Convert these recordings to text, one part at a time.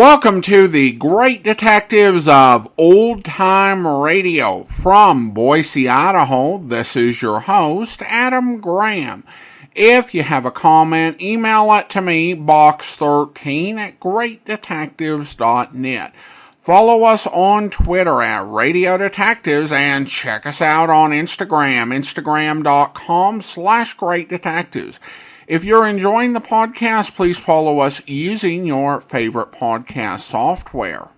Welcome to the Great Detectives of Old Time Radio. From Boise, Idaho, this is your host, Adam Graham. If you have a comment, email it to me, box13@greatdetectives.net. Follow us on Twitter at Radio Detectives and check us out on Instagram, instagram.com/greatdetectives. If you're enjoying the podcast, please follow us using your favorite podcast software.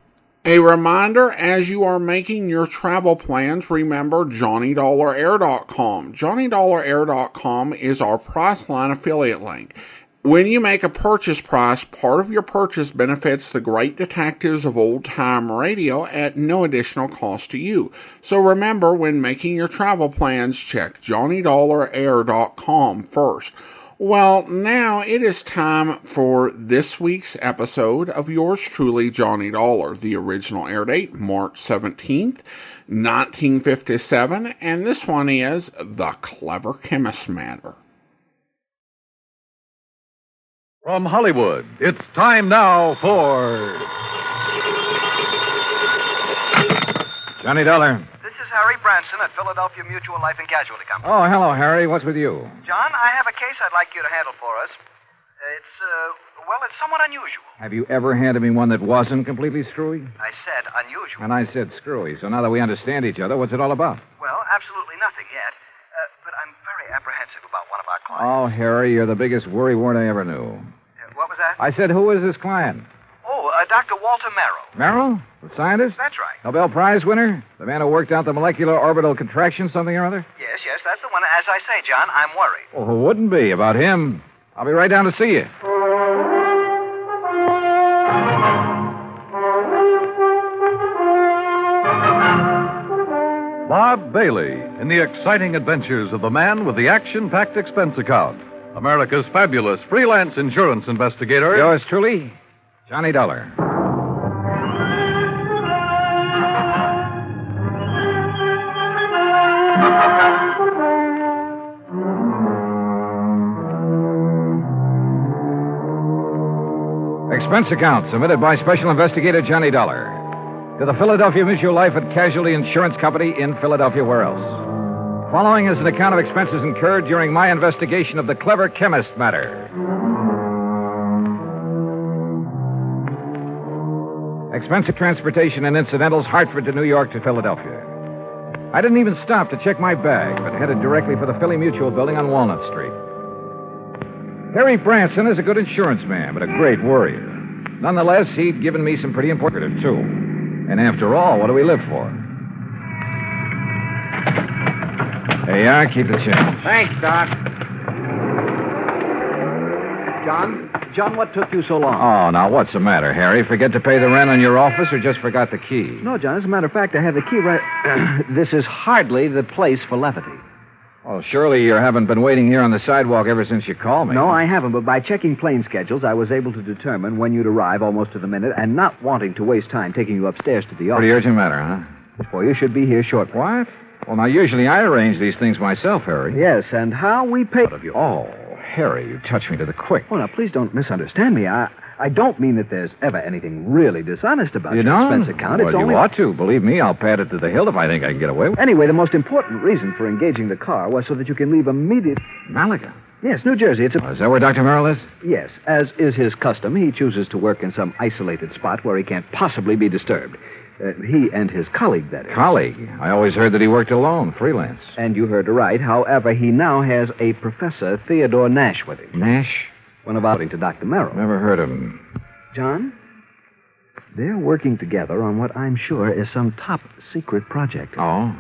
A reminder, as you are making your travel plans, remember JohnnyDollarAir.com. JohnnyDollarAir.com is our Priceline affiliate link. When you make a purchase price, part of your purchase benefits the Great Detectives of Old Time Radio at no additional cost to you. So remember, when making your travel plans, check JohnnyDollarAir.com first. Well, now it is time for this week's episode of yours truly, Johnny Dollar. The original air date, March 17th, 1957, and this one is The Clever Chemist Matter. From Hollywood, it's time now for Johnny Dollar. Harry Branson at Philadelphia Mutual Life and Casualty Company. Oh, hello, Harry. What's with you? John, I have a case I'd like you to handle for us. It's somewhat unusual. Have you ever handed me one that wasn't completely screwy? I said unusual. And I said screwy. So now that we understand each other, what's it all about? Well, absolutely nothing yet. But I'm very apprehensive about one of our clients. Oh, Harry, you're the biggest worrywart I ever knew. What was that? I said, who is this client? Oh, Dr. Walter Merrill. Merrill? The scientist? That's right. Nobel Prize winner? The man who worked out the molecular orbital contraction something or other? Yes, that's the one. As I say, John, I'm worried. Well, who wouldn't be about him? I'll be right down to see you. Bob Bailey in the exciting adventures of the man with the action-packed expense account. America's fabulous freelance insurance investigator. Yours truly, Johnny Dollar. Expense account submitted by Special Investigator Johnny Dollar to the Philadelphia Mutual Life and Casualty Insurance Company in Philadelphia. Where else? Following is an account of expenses incurred during my investigation of the Clever Chemist matter. Expense of transportation and incidentals, Hartford to New York to Philadelphia. I didn't even stop to check my bag, but headed directly for the Philly Mutual building on Walnut Street. Harry Branson is a good insurance man, but a great worrier. Nonetheless, he'd given me some pretty important too. And after all, what do we live for? There you are. Keep the change. Thanks, Doc. John, what took you so long? Oh, now, what's the matter, Harry? Forget to pay the rent on your office or just forgot the key? No, John, as a matter of fact, I have the key right... This is hardly the place for levity. Well, surely you haven't been waiting here on the sidewalk ever since you called me. No, I haven't, but by checking plane schedules, I was able to determine when you'd arrive almost to the minute, and not wanting to waste time taking you upstairs to the office. Pretty urgent matter, huh? Well, you should be here shortly. What? Well, now, usually I arrange these things myself, Harry. Yes, and how we pay... Oh, Harry, you touched me to the quick. Oh, now, please don't misunderstand me. I don't mean that there's ever anything really dishonest about your expense account. Well, it's only... you ought to. Believe me, I'll pad it to the hilt if I think I can get away with it. Anyway, the most important reason for engaging the car was so that you can leave immediate... Malaga? Yes, New Jersey. It's a... Oh, is that where Dr. Merrill is? Yes. As is his custom, he chooses to work in some isolated spot where he can't possibly be disturbed. He and his colleague, that is. Colleague? I always heard that he worked alone, freelance. And you heard right. However, he now has a Professor Theodore Nash with him. Nash? One of according to Dr. Merrill. Never heard of him. John, they're working together on what I'm sure is some top-secret project. Oh?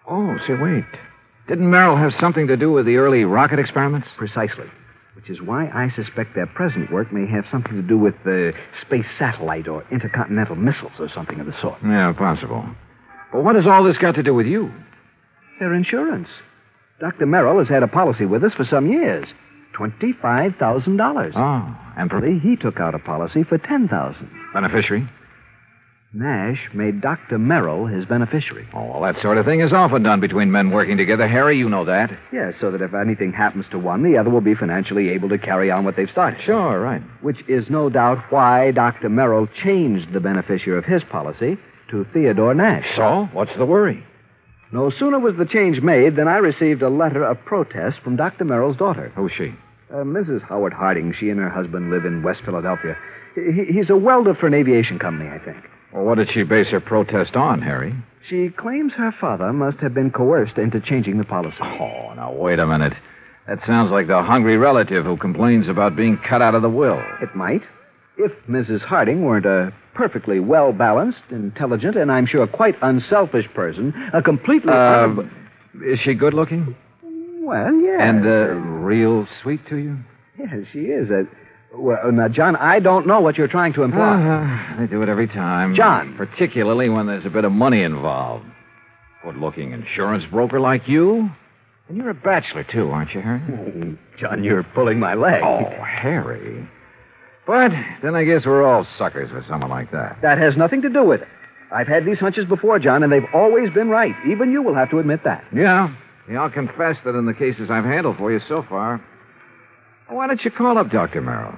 Oh, say, wait. Didn't Merrill have something to do with the early rocket experiments? Precisely. Which is why I suspect their present work may have something to do with the space satellite or intercontinental missiles or something of the sort. Yeah, possible. But what has all this got to do with you? Their insurance. Dr. Merrill has had a policy with us for some years. $25,000. Oh, and He took out a policy for $10,000. beneficiary? Nash made Dr. Merrill his beneficiary. Oh, well, that sort of thing is often done between men working together, Harry. You know that. Yeah, so that if anything happens to one, the other will be financially able to carry on what they've started. Sure, right. Which is no doubt why Dr. Merrill changed the beneficiary of his policy to Theodore Nash. So, what's the worry? No sooner was the change made than I received a letter of protest from Dr. Merrill's daughter. Who's she? Mrs. Howard Harding. She and her husband live in West Philadelphia. He's a welder for an aviation company, I think. Well, what did she base her protest on, Harry? She claims her father must have been coerced into changing the policy. Oh, now, wait a minute. That sounds like the hungry relative who complains about being cut out of the will. It might. If Mrs. Harding weren't a perfectly well-balanced, intelligent, and I'm sure quite unselfish person, a completely... Is she good-looking? Well, yes. And real sweet to you? Yes, she is. Well, now, John, I don't know what you're trying to imply. They do it every time. John. Particularly when there's a bit of money involved. Good-looking insurance broker like you? And you're a bachelor, too, aren't you, Harry? John, you're pulling my leg. Oh, Harry. But then I guess we're all suckers for someone like that. That has nothing to do with it. I've had these hunches before, John, and they've always been right. Even you will have to admit that. Yeah. I'll confess that in the cases I've handled for you so far. Why don't you call up Dr. Merrill?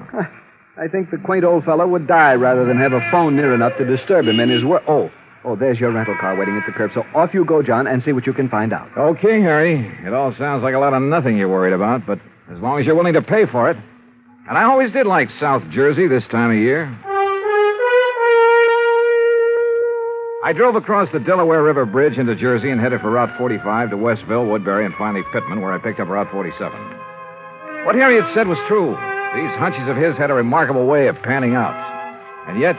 I think the quaint old fellow would die rather than have a phone near enough to disturb him in his work. Oh, there's your rental car waiting at the curb. So off you go, John, and see what you can find out. Okay, Harry. It all sounds like a lot of nothing you're worried about, but as long as you're willing to pay for it. And I always did like South Jersey this time of year. I drove across the Delaware River Bridge into Jersey and headed for Route 45 to Westville, Woodbury, and finally Pittman, where I picked up Route 47. What Harry had said was true. These hunches of his had a remarkable way of panning out. And yet,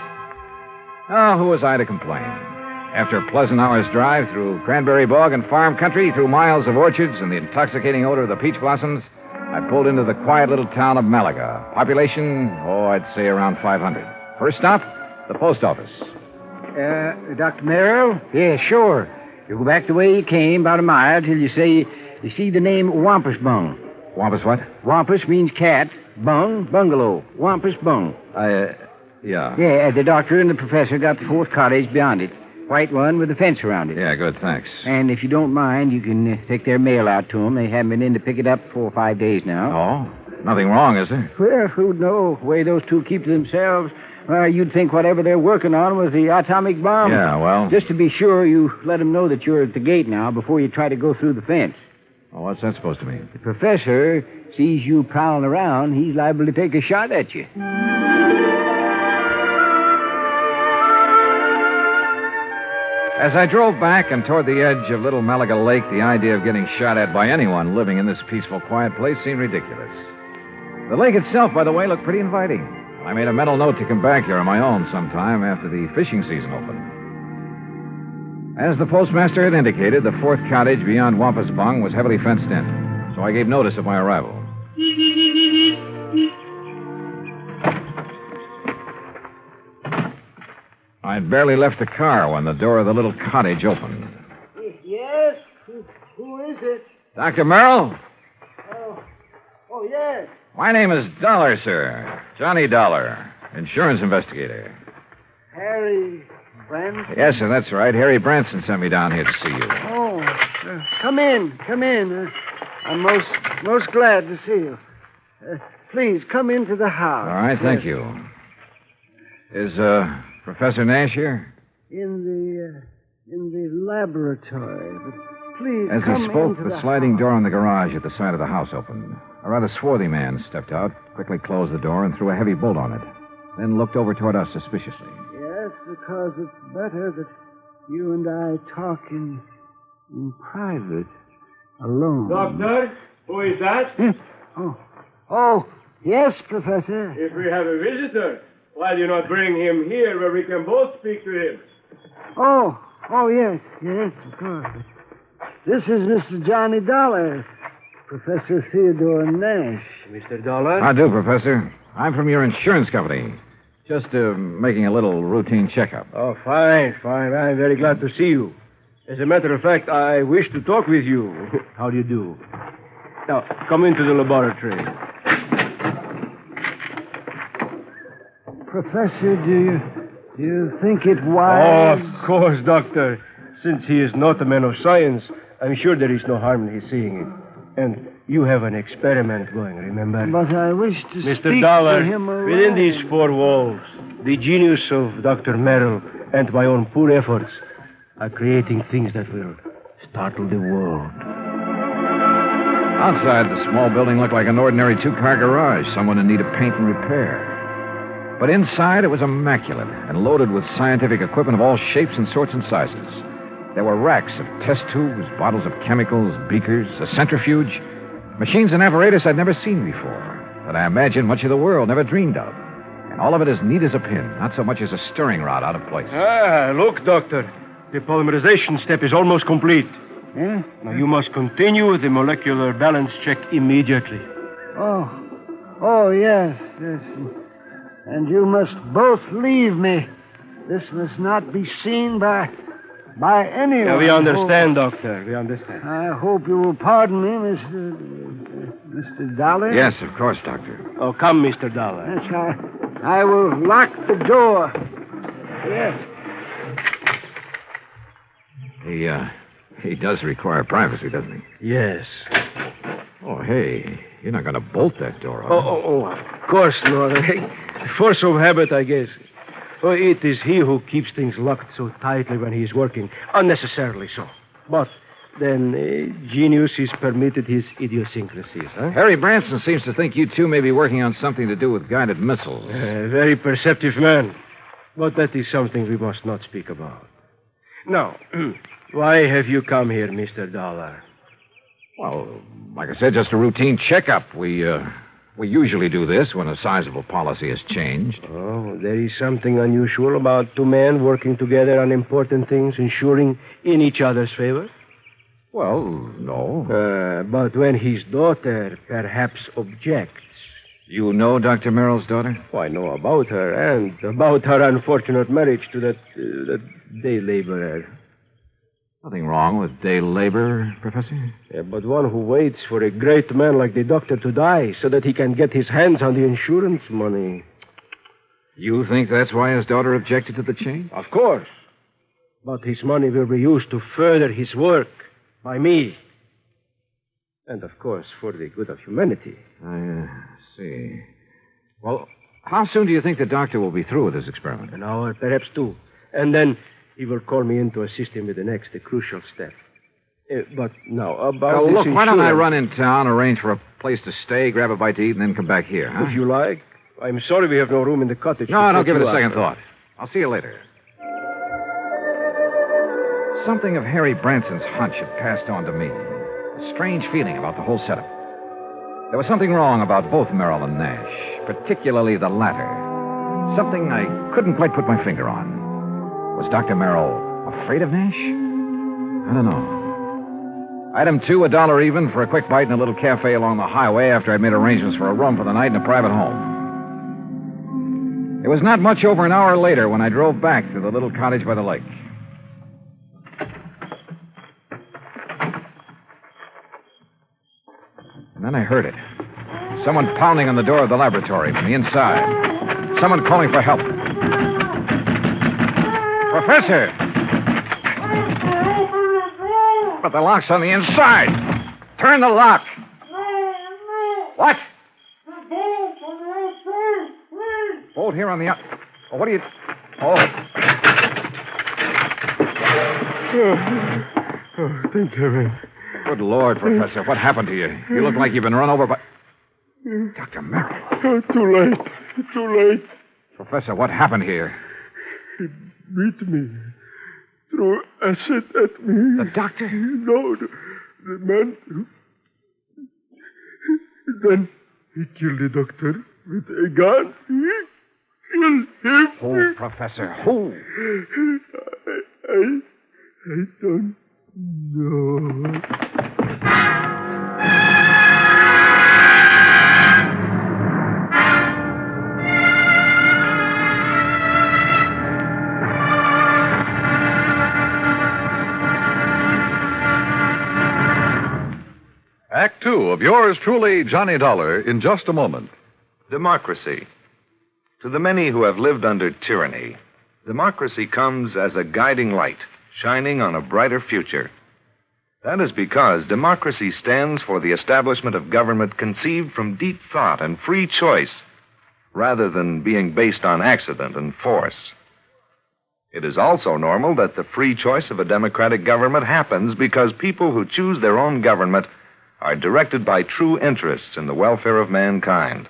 who was I to complain? After a pleasant hour's drive through cranberry bog and farm country, through miles of orchards and the intoxicating odor of the peach blossoms, I pulled into the quiet little town of Malaga. Population, I'd say around 500. First stop, the post office. Dr. Merrill? Yeah, sure. You go back the way you came, about a mile, till you see the name Wampus Bung. Wampus what? Wampus means cat. Bung, bungalow. Wampus Bung. Yeah. Yeah, the doctor and the professor got the fourth cottage beyond it. White one with a fence around it. Yeah, good, thanks. And if you don't mind, you can take their mail out to them. They haven't been in to pick it up 4 or 5 days now. Oh, nothing wrong, is there? Well, who'd know? The way those two keep to themselves. Well, you'd think whatever they're working on was the atomic bomb. Yeah, well... Just to be sure, you let them know that you're at the gate now before you try to go through the fence. Oh, what's that supposed to mean? The professor sees you prowling around, he's liable to take a shot at you. As I drove back and toward the edge of Little Malaga Lake, the idea of getting shot at by anyone living in this peaceful, quiet place seemed ridiculous. The lake itself, by the way, looked pretty inviting. I made a mental note to come back here on my own sometime after the fishing season opened. As the postmaster had indicated, the fourth cottage beyond Wampus Bung was heavily fenced in, so I gave notice of my arrival. I'd barely left the car when the door of the little cottage opened. Yes? Who is it? Dr. Merrill? Oh, yes. My name is Dollar, sir. Johnny Dollar, insurance investigator. Harry Branson? Yes, sir, that's right. Harry Branson sent me down here to see you. Oh, come in. I'm most glad to see you. Please, come into the house. All right, thank you. Is, Professor Nash here? In the laboratory. But please, As come he spoke, into the sliding house. door on the garage at the side of the house opened. A rather swarthy man stepped out, quickly closed the door, and threw a heavy bolt on it. Then looked over toward us suspiciously. Yes, because it's better that you and I talk in private, alone. Doctor, who is that? Oh, yes, Professor. If we have a visitor, why do you not bring him here where we can both speak to him? Oh, yes, of course. This is Mr. Johnny Dollar, Professor Theodore Nash. Mr. Dollar? How do, Professor? I'm from your insurance company. Just making a little routine checkup. Oh, fine. I'm very glad to see you. As a matter of fact, I wish to talk with you. How do you do? Now, come into the laboratory. Professor, Do you think it Oh, wise? of course, Doctor. Since he is not a man of science, I'm sure there is no harm in his seeing it. And you have an experiment going, remember? But I wish to Mr. speak Dollar, to him alone. within these four walls, the genius of Dr. Merrill and my own poor efforts are creating things that will startle the world. Outside, the small building looked like an ordinary two-car garage, someone in need of paint and repair. But inside, it was immaculate and loaded with scientific equipment of all shapes and sorts and sizes. There were racks of test tubes, bottles of chemicals, beakers, a centrifuge, machines and apparatus I'd never seen before, that I imagine much of the world never dreamed of. And all of it as neat as a pin, not so much as a stirring rod out of place. Ah, look, Doctor. The polymerization step is almost complete. Eh? Now, you must continue the molecular balance check immediately. Oh, yes. And you must both leave me. This must not be seen by anyone. Yeah, we understand, Doctor. We understand. I hope you will pardon me, Mr. Dollar. Yes, of course, Doctor. Oh, come, Mr. Dollar. Yes, I will lock the door. Yes. He does require privacy, doesn't he? Yes. Oh, hey, you're not going to bolt that door, are you? Oh, of course not. Force of habit, I guess. Oh, it is he who keeps things locked so tightly when he is working, unnecessarily so. But then genius is permitted his idiosyncrasies, huh? Harry Branson seems to think you two may be working on something to do with guided missiles. Very perceptive man. But that is something we must not speak about. Now, why have you come here, Mr. Dollar? Well, like I said, just a routine checkup. We usually do this when a sizable policy has changed. Oh, there is something unusual about two men working together on important things, ensuring in each other's favor? Well, no. But when his daughter perhaps objects. You know Dr. Merrill's daughter? Oh, I know about her and about her unfortunate marriage to that day laborer. Nothing wrong with day labor, Professor? Yeah, but one who waits for a great man like the doctor to die so that he can get his hands on the insurance money. You think that's why his daughter objected to the change? Of course. But his money will be used to further his work by me. And, of course, for the good of humanity. I see. Well, how soon do you think the doctor will be through with his experiment? An hour, perhaps two. And then he will call me in to assist him with the next, the crucial step. But now, about this look, why don't I insurance- run in town, arrange for a place to stay, grab a bite to eat, and then come back here, huh? If you like. I'm sorry we have no room in the cottage. No, to don't put give it you a second up. thought. I'll see you later. Something of Harry Branson's hunch had passed on to me. A strange feeling about the whole setup. There was something wrong about both Merrill and Nash, particularly the latter. Something I couldn't quite put my finger on. Was Dr. Merrill afraid of Nash? I don't know. Item 2, $1 even for a quick bite in a little cafe along the highway after I'd made arrangements for a room for the night in a private home. It was not much over an hour later when I drove back to the little cottage by the lake. And then I heard it. Someone pounding on the door of the laboratory from the inside. Someone calling for help. Professor! But the lock's on the inside. Turn the lock. What? Bolt here on the... Oh, what are you... Oh. Oh, thank heaven. Good Lord, Professor. What happened to you? You look like you've been run over by... Dr. Merrill. Oh, too late. Professor, what happened here? He beat me. Threw acid at me. The doctor? No, the man who... Then he killed the doctor with a gun. He killed him. Who, Professor? Who? I don't know. Act 2 of yours truly, Johnny Dollar, in just a moment. Democracy. To the many who have lived under tyranny, democracy comes as a guiding light, shining on a brighter future. That is because democracy stands for the establishment of government conceived from deep thought and free choice, rather than being based on accident and force. It is also normal that the free choice of a democratic government happens because people who choose their own government are directed by true interests in the welfare of mankind.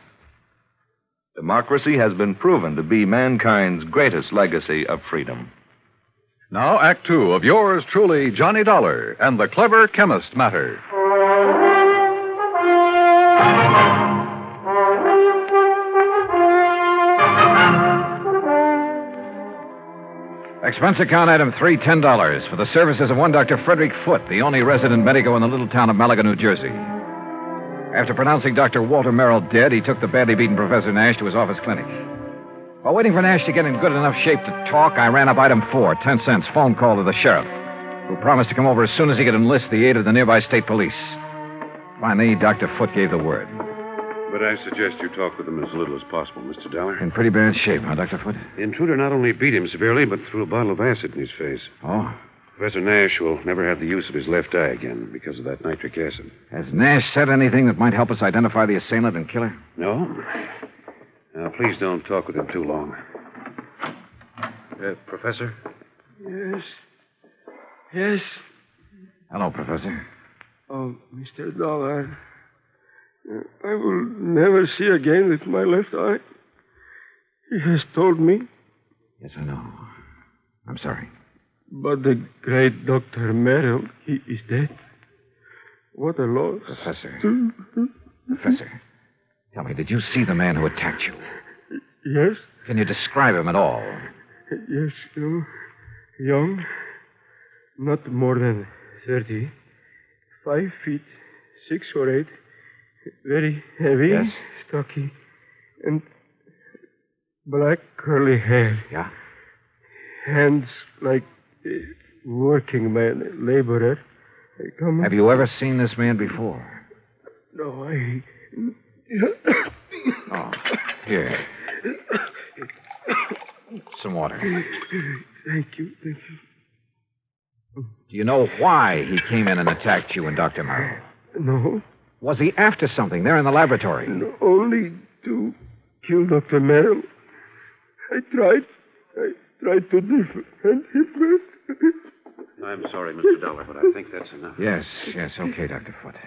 Democracy has been proven to be mankind's greatest legacy of freedom. Now, Act Two of yours truly, Johnny Dollar and the Clever Chemist matter. Expense account item 3, $10 for the services of one Dr. Frederick Foote, the only resident medico in the little town of Malaga, New Jersey. After pronouncing Dr. Walter Merrill dead, he took the badly beaten Professor Nash to his office clinic. While waiting for Nash to get in good enough shape to talk, I ran up item 4, 10 cents, phone call to the sheriff, who promised to come over as soon as he could enlist the aid of the nearby state police. Finally, Dr. Foote gave the word. But I suggest you talk with him as little as possible, Mr. Dollar. In pretty bad shape, huh, Dr. Foote? The intruder not only beat him severely, but threw a bottle of acid in his face. Oh? Professor Nash will never have the use of his left eye again because of that nitric acid. Has Nash said anything that might help us identify the assailant and killer? No? Now, please don't talk with him too long. Professor? Yes. Yes. Hello, Professor. Oh, Mr. Dollar. I will never see again with my left eye. He has told me. Yes, I know. I'm sorry. But the great Dr. Merrill, he is dead. What a loss. Professor. Professor, tell me, did you see the man who attacked you? Yes. Can you describe him at all? Yes, young, not more than 30, 5 feet, 6 or 8, very heavy, yes, stocky, and black curly hair. Yeah? Hands like a working man, laborer. Have you ever seen this man before? No, I... Oh, here. Some water. Thank you. Do you know why he came in and attacked you and Dr. Merrill? No. Was he after something there in the laboratory? No, only to kill Dr. Merrill. I tried to defend him. I'm sorry, Mr. Dollar, but I think that's enough. Yes, okay, Dr. Foote.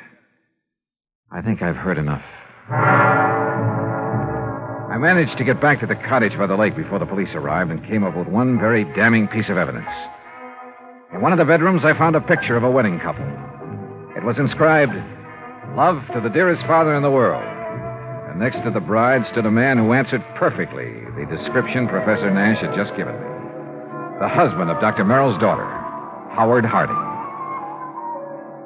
I think I've heard enough. I managed to get back to the cottage by the lake before the police arrived and came up with one very damning piece of evidence. In one of the bedrooms, I found a picture of a wedding couple. It was inscribed, "Love to the dearest father in the world." And next to the bride stood a man who answered perfectly the description Professor Nash had just given me. The husband of Dr. Merrill's daughter, Howard Harding.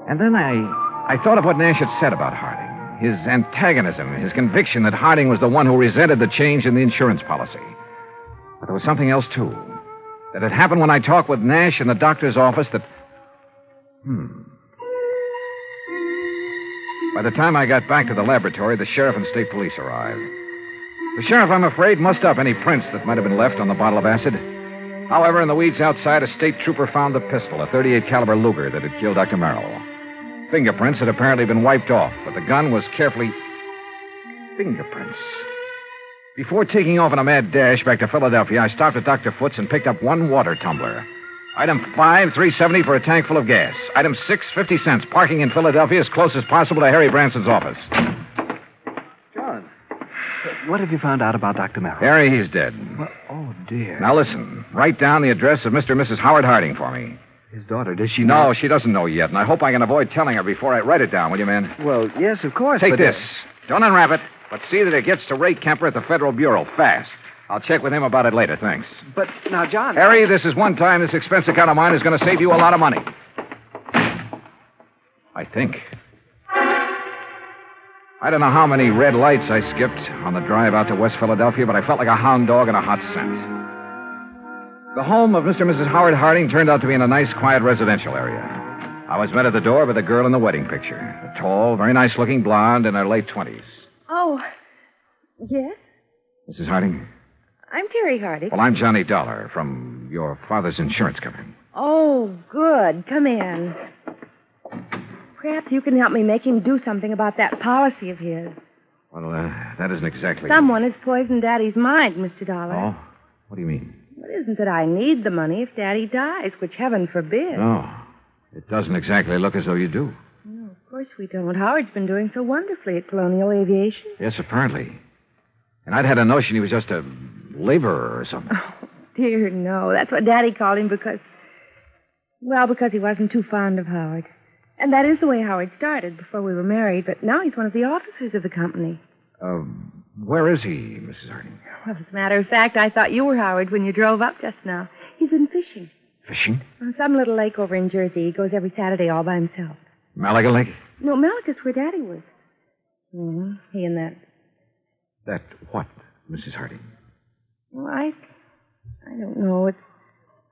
And then I thought of what Nash had said about Harding. His antagonism, his conviction that Harding was the one who resented the change in the insurance policy. But there was something else, too. That had happened when I talked with Nash in the doctor's office that... By the time I got back to the laboratory, the sheriff and state police arrived. The sheriff, I'm afraid, mussed up any prints that might have been left on the bottle of acid. However, in the weeds outside, a state trooper found the pistol, a .38 caliber Luger that had killed Dr. Merrill. Fingerprints had apparently been wiped off, but the gun was carefully... Fingerprints. Before taking off on a mad dash back to Philadelphia, I stopped at Dr. Foote's and picked up one water tumbler. Item 5, $3.70 for a tank full of gas. Item 6, 50 cents. Parking in Philadelphia as close as possible to Harry Branson's office. John, what have you found out about Dr. Merrill? Harry, he's dead. Well, oh, dear. Now listen, write down the address of Mr. and Mrs. Howard Harding for me. His daughter, does she know? No, she doesn't know yet, and I hope I can avoid telling her before I write it down, will you, man? Well, yes, of course. Take this. Don't unwrap it, but see that it gets to Ray Kemper at the Federal Bureau fast. I'll check with him about it later, thanks. But now, John... Harry, this is one time this expense account of mine is going to save you a lot of money. I think. I don't know how many red lights I skipped on the drive out to West Philadelphia, but I felt like a hound dog in a hot scent. The home of Mr. and Mrs. Howard Harding turned out to be in a nice, quiet residential area. I was met at the door by the girl in the wedding picture. A tall, very nice-looking blonde in her late 20s. Oh, yes? Mrs. Harding? I'm Terry Hardy. Well, I'm Johnny Dollar from your father's insurance company. Oh, good. Come in. Perhaps you can help me make him do something about that policy of his. Well, that isn't exactly... Someone has poisoned Daddy's mind, Mr. Dollar. Oh? What do you mean? It isn't that I need the money if Daddy dies, which heaven forbid. No. It doesn't exactly look as though you do. No, of course we don't. Howard's been doing so wonderfully at Colonial Aviation. Yes, apparently. And I'd had a notion he was just a laborer or something. Oh, dear, no. That's what Daddy called him because he wasn't too fond of Howard. And that is the way Howard started before we were married, but now he's one of the officers of the company. Where is he, Mrs. Harding? Well, as a matter of fact, I thought you were Howard when you drove up just now. He's been fishing. Fishing? On some little lake over in Jersey. He goes every Saturday all by himself. Malaga Lake? No, Malaga's where Daddy was. Mm-hmm. He and that. That what, Mrs. Harding? Well, I don't know. It's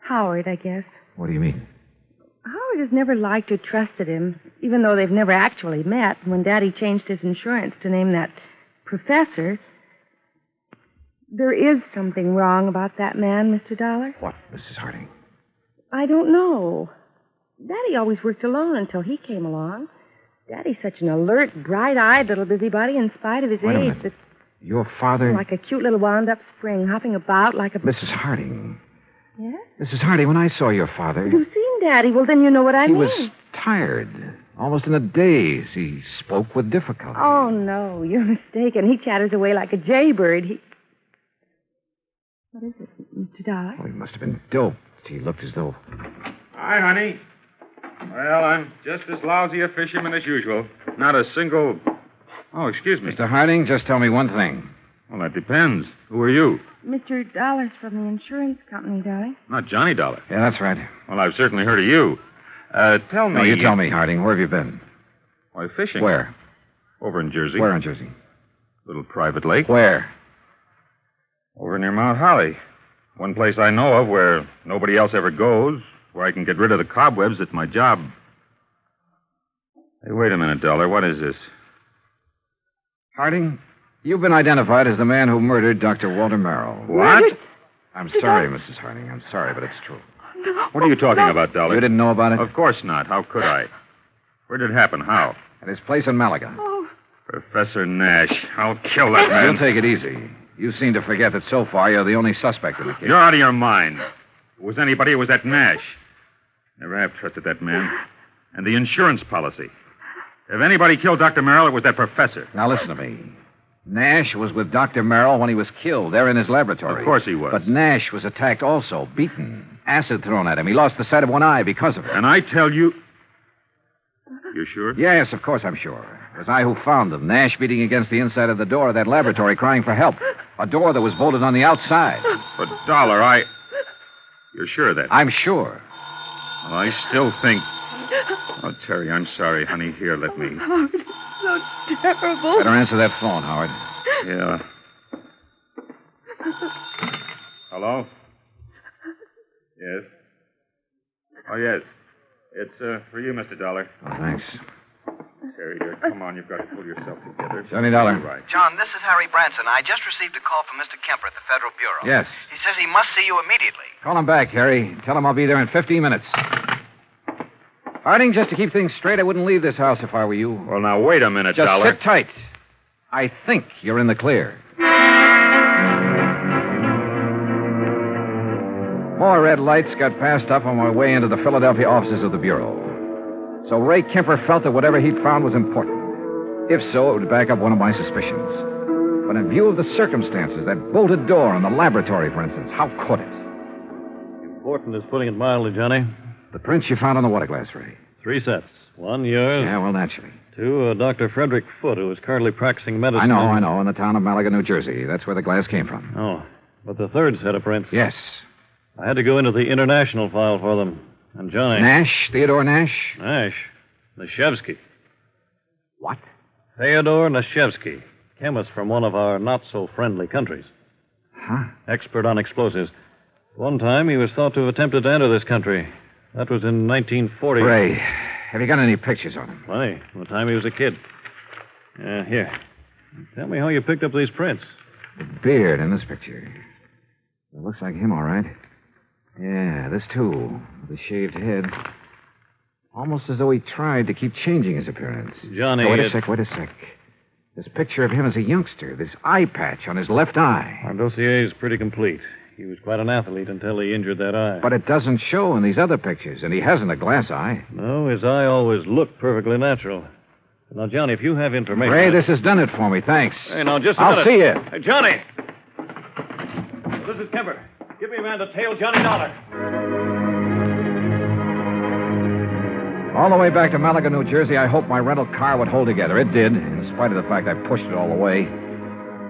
Howard, I guess. What do you mean? Howard has never liked or trusted him, even though they've never actually met. When Daddy changed his insurance to name that professor, there is something wrong about that man, Mr. Dollar. What, Mrs. Harding? I don't know. Daddy always worked alone until he came along. Daddy's such an alert, bright-eyed little busybody in spite of his Wait a age. minute. Your father... Like a cute little wound-up spring, hopping about like a... Mrs. Harding. Yes? Mrs. Harding, when I saw your father... You've seen Daddy. Well, then you know what I mean. He was tired. Almost in a daze. He spoke with difficulty. Oh, no. You're mistaken. He chatters away like a jaybird. What is it, Mr. Dollar? Oh, he must have been doped. He looked as though... Hi, honey. Well, I'm just as lousy a fisherman as usual. Not a single... Oh, excuse me. Mr. Harding, just tell me one thing. Well, that depends. Who are you? Mr. Dollar's from the insurance company, darling. Not Johnny Dollar. Yeah, that's right. Well, I've certainly heard of you. Tell me... No, you tell me, Harding. Where have you been? Why, fishing. Where? Over in Jersey. Where in Jersey? Little private lake. Where? Over near Mount Holly. One place I know of where nobody else ever goes, where I can get rid of the cobwebs. It's my job. Hey, wait a minute, Dollar. What is this? Harding, you've been identified as the man who murdered Dr. Walter Merrill. What? I'm sorry, Mrs. Harding. I'm sorry, but it's true. No. What are you talking about, Dollar? You didn't know about it? Of course not. How could I? Where did it happen? How? At his place in Malaga. Oh. Professor Nash. I'll kill that man. You'll take it easy. You seem to forget that so far you're the only suspect in the case. You're out of your mind. If it was anybody, it was that Nash. Never have trusted that man. And the insurance policy. If anybody killed Dr. Merrill, it was that professor. Now listen to me. Nash was with Dr. Merrill when he was killed there in his laboratory. Of course he was. But Nash was attacked also, beaten, acid thrown at him. He lost the sight of one eye because of it. And I tell you... You sure? Yes, of course I'm sure. It was I who found him. Nash beating against the inside of the door of that laboratory, crying for help. A door that was bolted on the outside. But, Dollar, You're sure of that? I'm sure. Well, I still think... Oh, Terry, I'm sorry, honey. Here, let me... Oh, it's so terrible. Better answer that phone, Howard. Yeah. Hello? Yes? Oh, yes. It's for you, Mr. Dollar. Oh, thanks. Terry, dear, come on. You've got to pull yourself together. Johnny Dollar. Right. John, this is Harry Branson. I just received a call from Mr. Kemper at the Federal Bureau. Yes. He says he must see you immediately. Call him back, Harry. Tell him I'll be there in 15 minutes. Harding, just to keep things straight, I wouldn't leave this house if I were you. Well, now, wait a minute, Just Dollar. sit tight. I think you're in the clear. More red lights got passed up on my way into the Philadelphia offices of the Bureau. So Ray Kemper felt that whatever he'd found was important. If so, it would back up one of my suspicions. But in view of the circumstances, that bolted door in the laboratory, for instance, how could it? Important is putting it mildly, Johnny. The prints you found on the water glass, Ray. 3 sets. 1, yours. Yeah, well, naturally. 2, Dr. Frederick Foote, who was currently practicing medicine. I know, in the town of Malaga, New Jersey. That's where the glass came from. Oh, but the 3rd set of prints. Yes. I had to go into the international file for them. And Johnny... Nash? Theodore Nash? Nash. Nashevsky. What? Theodore Nashevsky. Chemist from one of our not-so-friendly countries. Huh? Expert on explosives. One time he was thought to have attempted to enter this country. That was in 1940. Ray, have you got any pictures on him? Plenty. From the time he was a kid. Here. Tell me how you picked up these prints. The beard in this picture. It looks like him, all right. Yeah, this too. With a shaved head. Almost as though he tried to keep changing his appearance. Johnny... Oh, wait a sec. This picture of him as a youngster, this eye patch on his left eye. Our dossier is pretty complete. He was quite an athlete until he injured that eye. But it doesn't show in these other pictures, and he hasn't a glass eye. No, his eye always looked perfectly natural. Now, Johnny, if you have information... Ray, this has done it for me, thanks. Hey, now, just a I'll minute. see you. Hey, Johnny! This is Kemper. Give me a man to tail Johnny Dollar. All the way back to Malaga, New Jersey, I hoped my rental car would hold together. It did, in spite of the fact I pushed it all the way.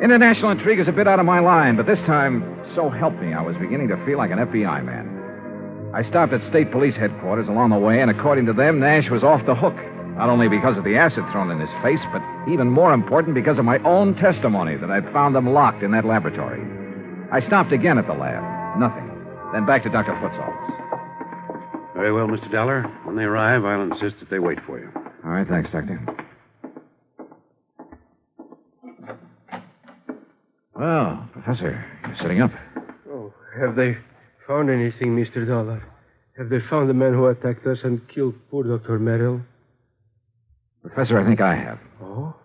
International intrigue is a bit out of my line, but this time, so help me, I was beginning to feel like an FBI man. I stopped at state police headquarters along the way, and according to them, Nash was off the hook. Not only because of the acid thrown in his face, but even more important, because of my own testimony that I'd found them locked in that laboratory. I stopped again at the lab. Nothing. Then back to Dr. Foote's office. Very well, Mr. Dollar. When they arrive, I'll insist that they wait for you. All right, thanks, Doctor. Well, Professor, you're sitting up. Oh, have they found anything, Mr. Dollar? Have they found the man who attacked us and killed poor Dr. Merrill? Professor, I think I have. Oh?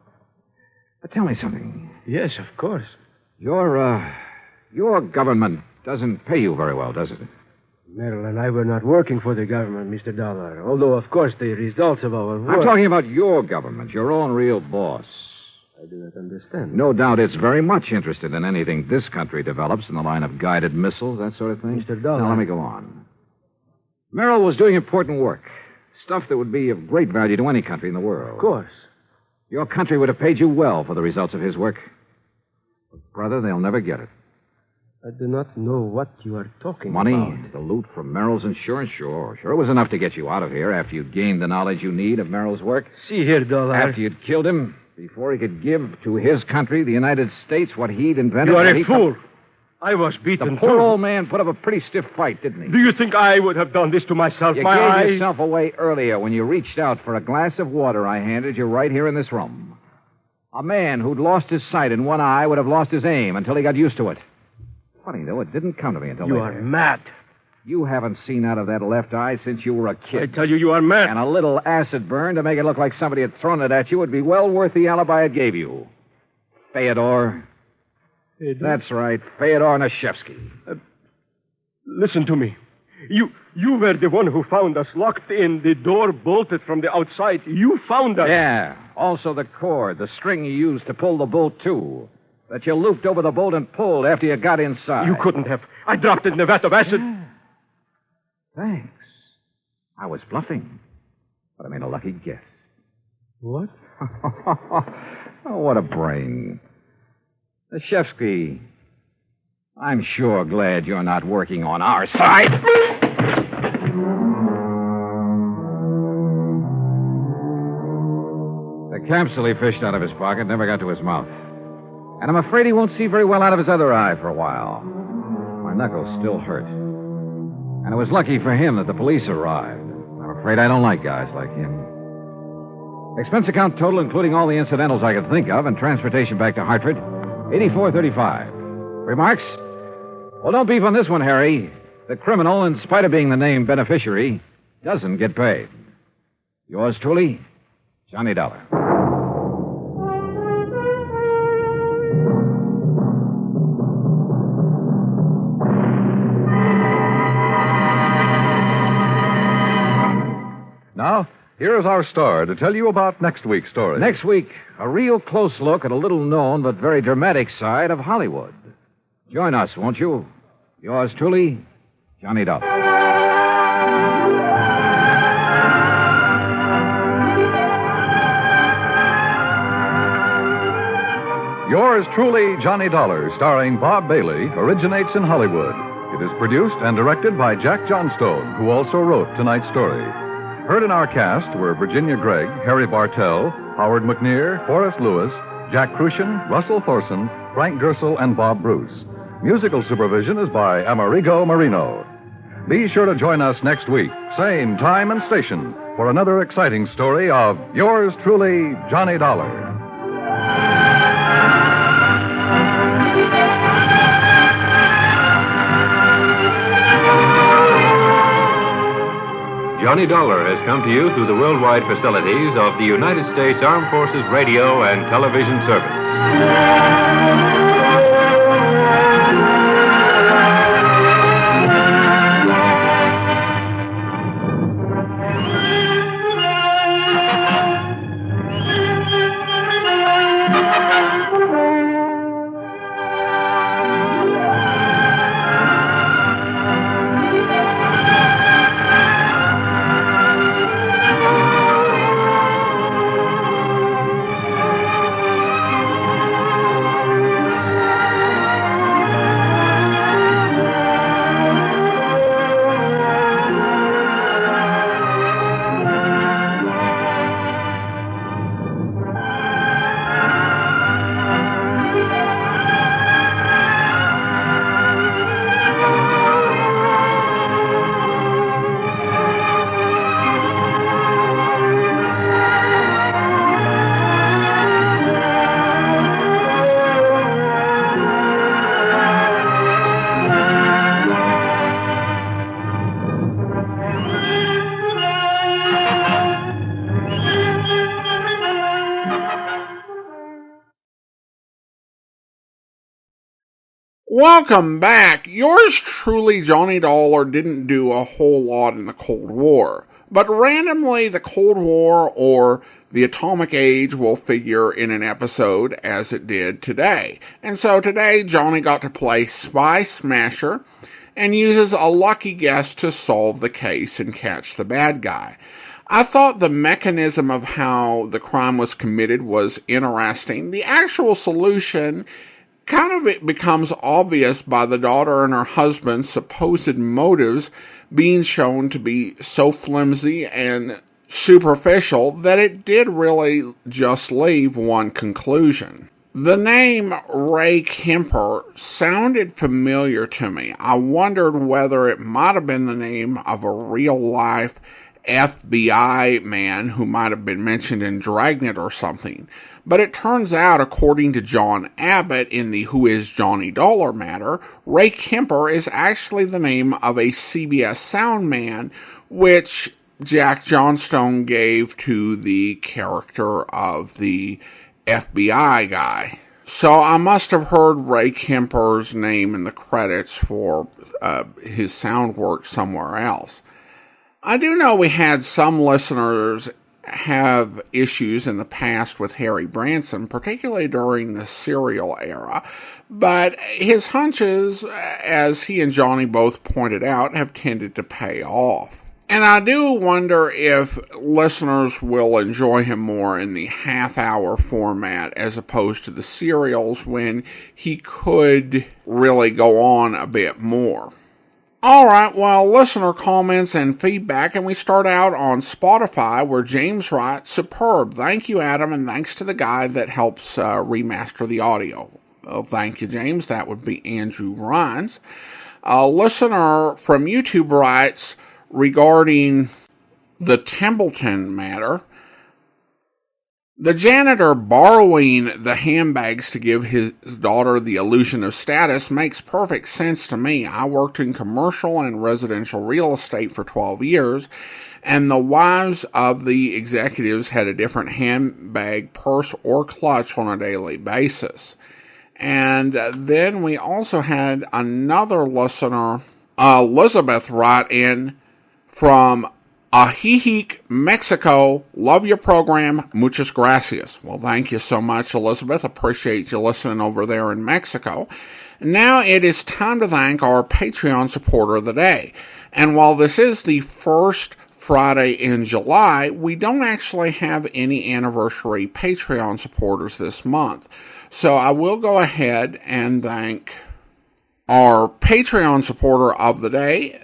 But tell me something. Yes, of course. Your government doesn't pay you very well, does it? Merrill and I were not working for the government, Mr. Dollar. Although, of course, the results of our work... I'm talking about your government, your own real boss. I do not understand. No doubt it's very much interested in anything this country develops in the line of guided missiles, that sort of thing. Mr. Dollar... Now, let me go on. Merrill was doing important work. Stuff that would be of great value to any country in the world. Of course. Your country would have paid you well for the results of his work. But, brother, they'll never get it. I do not know what you are talking Money, about. the loot from Merrill's insurance, sure. Sure, it was enough to get you out of here after you'd gained the knowledge you need of Merrill's work. See here, Dollar. After you'd killed him, before he could give to his country, the United States, what he'd invented. You are a fool. I was beaten, The poor old man put up a pretty stiff fight, didn't he? Do you think I would have done this to myself? You gave yourself away earlier when you reached out for a glass of water I handed you right here in this room. A man who'd lost his sight in one eye would have lost his aim until he got used to it. Funny, though, it didn't come to me until You later. are mad. You haven't seen out of that left eye since you were a kid. I tell you, you are mad. And a little acid burn to make it look like somebody had thrown it at you would be well worth the alibi it gave you. Fyodor. That's right, Fyodor Nashevsky. Listen to me. You were the one who found us locked in, the door bolted from the outside. You found us. Yeah. Also the cord, the string you used to pull the bolt to. That you looped over the bolt and pulled after you got inside. You couldn't have. I dropped it in a vat of acid. Yeah. Thanks. I was bluffing. But I made a lucky guess. What? Oh, what a brain. Nashevsky, I'm sure glad you're not working on our side. The capsule he fished out of his pocket never got to his mouth. And I'm afraid he won't see very well out of his other eye for a while. My knuckles still hurt. And it was lucky for him that the police arrived. I'm afraid I don't like guys like him. Expense account total, including all the incidentals I could think of, and transportation back to Hartford, $84.35. Remarks? Well, don't beef on this one, Harry. The criminal, in spite of being the named beneficiary, doesn't get paid. Yours truly, Johnny Dollar. Now, here is our star to tell you about next week's story. Next week, a real close look at a little-known but very dramatic side of Hollywood. Join us, won't you? Yours truly, Johnny Dollar. Yours truly, Johnny Dollar, starring Bob Bailey, originates in Hollywood. It is produced and directed by Jack Johnstone, who also wrote tonight's story. Heard in our cast were Virginia Gregg, Harry Bartell, Howard McNear, Forrest Lewis, Jack Kruschen, Russell Thorson, Frank Gerstle, and Bob Bruce. Musical supervision is by Amerigo Marino. Be sure to join us next week, same time and station, for another exciting story of Yours truly, Johnny Dollar. Johnny Dollar has come to you through the worldwide facilities of the United States Armed Forces Radio and Television Service. Welcome back. Yours truly, Johnny Dollar, didn't do a whole lot in the Cold War, but randomly the Cold War or the atomic age will figure in an episode as it did today. And so today Johnny got to play Spy Smasher and uses a lucky guess to solve the case and catch the bad guy. I thought the mechanism of how the crime was committed was interesting. The actual solution kind of it becomes obvious by the daughter and her husband's supposed motives being shown to be so flimsy and superficial that it did really just leave one conclusion. The name Ray Kemper sounded familiar to me. I wondered whether it might have been the name of a real-life FBI man who might have been mentioned in Dragnet or something. But it turns out, according to John Abbott in the Who is Johnny Dollar matter, Ray Kemper is actually the name of a CBS sound man, which Jack Johnstone gave to the character of the FBI guy. So I must have heard Ray Kemper's name in the credits for his sound work somewhere else. I do know we had some listeners have issues in the past with Harry Branson, particularly during the serial era, but his hunches, as he and Johnny both pointed out, have tended to pay off. And I do wonder if listeners will enjoy him more in the half-hour format as opposed to the serials when he could really go on a bit more. Alright, well, listener comments and feedback, and we start out on Spotify, where James writes, "Superb. Thank you, Adam, and thanks to the guy that helps remaster the audio." Well, thank you, James. That would be Andrew Rhines. A listener from YouTube writes, regarding the Templeton matter, the janitor borrowing the handbags to give his daughter the illusion of status makes perfect sense to me. I worked in commercial and residential real estate for 12 years, and the wives of the executives had a different handbag, purse, or clutch on a daily basis. And then we also had another listener, Elizabeth, write in from Ajijic, Mexico. Love your program. Muchas gracias. Well, thank you so much, Elizabeth. Appreciate you listening over there in Mexico. Now it is time to thank our Patreon supporter of the day. And while this is the first Friday in July, we don't actually have any anniversary Patreon supporters this month. So I will go ahead and thank our Patreon supporter of the day,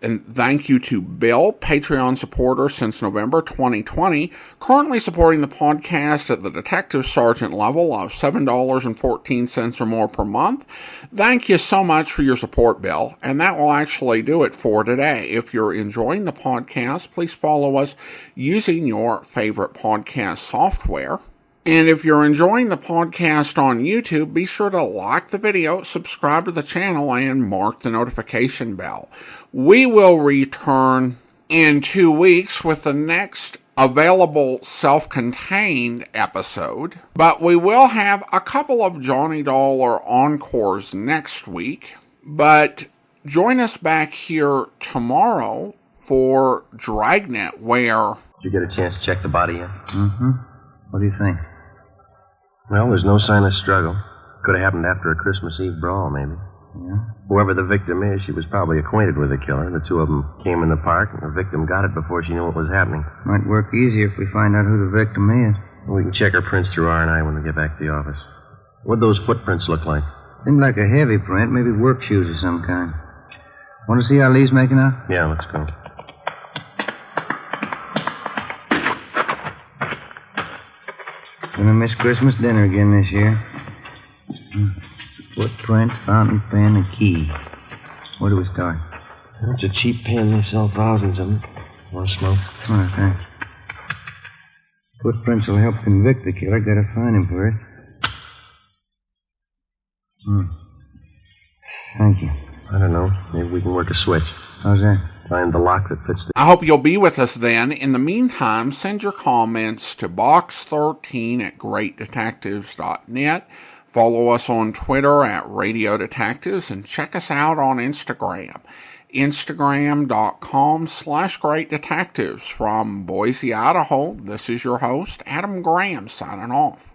and thank you to Bill, Patreon supporter since November 2020, currently supporting the podcast at the Detective Sergeant level of $7.14 or more per month. Thank you so much for your support, Bill, and that will actually do it for today. If you're enjoying the podcast, please follow us using your favorite podcast software. And if you're enjoying the podcast on YouTube, be sure to like the video, subscribe to the channel, and mark the notification bell. We will return in 2 weeks with the next available self-contained episode, but we will have a couple of Johnny Dollar encores next week. But join us back here tomorrow for Dragnet, where... Did you get a chance to check the body yet? Mm-hmm. What do you think? Well, there's no sign of struggle. Could have happened after a Christmas Eve brawl, maybe. Yeah? Whoever the victim is, she was probably acquainted with the killer. The two of them came in the park, and the victim got it before she knew what was happening. Might work easier if we find out who the victim is. We can check her prints through R&I when we get back to the office. What'd those footprints look like? Seemed like a heavy print, maybe work shoes of some kind. Want to see how Lee's making out? Yeah, let's go. Gonna miss Christmas dinner again this year. Footprint, fountain pen, and key. Where do we start? It's a cheap pen. They sell thousands of them. Want to smoke? Oh, thanks. Footprints will help convict the killer. Gotta find him first. Thank you. I don't know. Maybe we can work a switch. How's that? Find the lock that fits the... I hope you'll be with us then. In the meantime, send your comments to box13@greatdetectives.net. Follow us on Twitter at Radio Detectives and check us out on Instagram. Instagram.com/Great Detectives. From Boise, Idaho, this is your host, Adam Graham, signing off.